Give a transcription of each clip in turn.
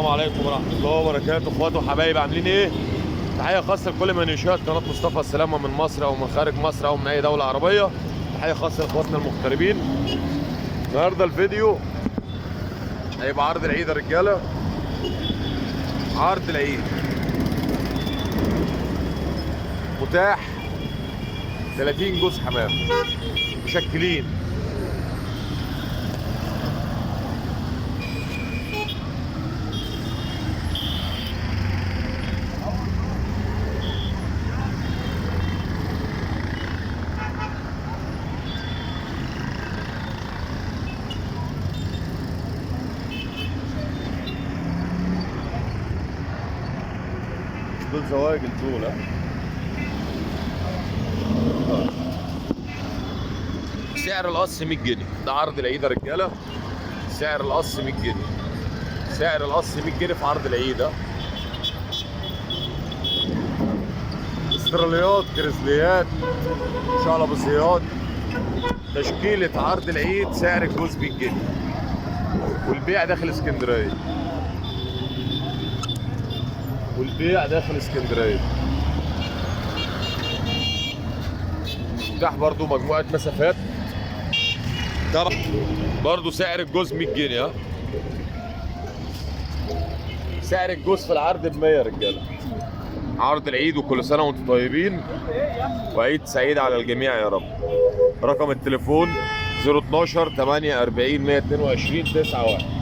السلام عليكم ورحمة الله وبركاته، اخواتي وحبايبي عاملين ايه؟ تحية خاصة لكل من يشاهد قناة مصطفى السلامة من مصر او من خارج مصر او من اي دولة عربية. تحية خاصة لاخواتنا المغتربين. النهارده الفيديو هيبقى عرض العيد يا رجالة. عرض العيد متاح 30 جوز حمام مشكلين. دول زواج دول. سعر القص 100 جنيه، ده عرض العيد يا رجاله. سعر القص 100 جنيه، سعر القص 100 جنيه في عرض العيد. استراليات، كريزليات، شعلبصيات، تشكيلة عرض العيد. سعر الجوز 100 جنيه والبيع داخل اسكندريه. والبيع داخل اسكندريه. مفتاح برضو مجموعة مسافات. طبعا برضو سعر الجوز 100 جنيه. سعر الجوز في العرض ب 100 يا رجاله. عرض العيد وكل سنه وانتم طيبين وعيد سعيد على الجميع يا رب. رقم التليفون 012 48 122 91.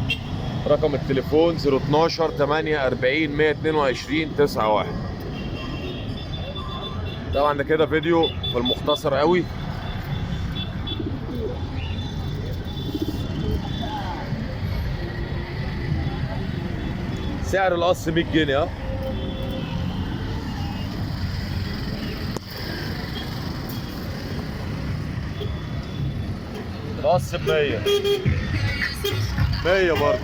رقم التليفون 012 48 122 91. طبعا ده كده فيديو في المختصر قوي. سعر القص 100 جنيه. القص ب 100. 100 برضه.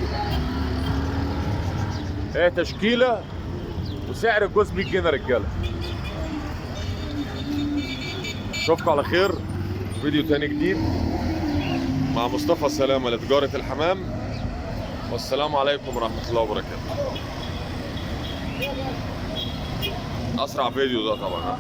هي تشكيله وسعر الجوز 100 جنيه يا رجاله. اشوفكم على خير فيديو تاني جديد مع مصطفى السلامة لتجارة الحمام. والسلام عليكم ورحمة الله وبركاته. أسرع فيديو ده طبعا.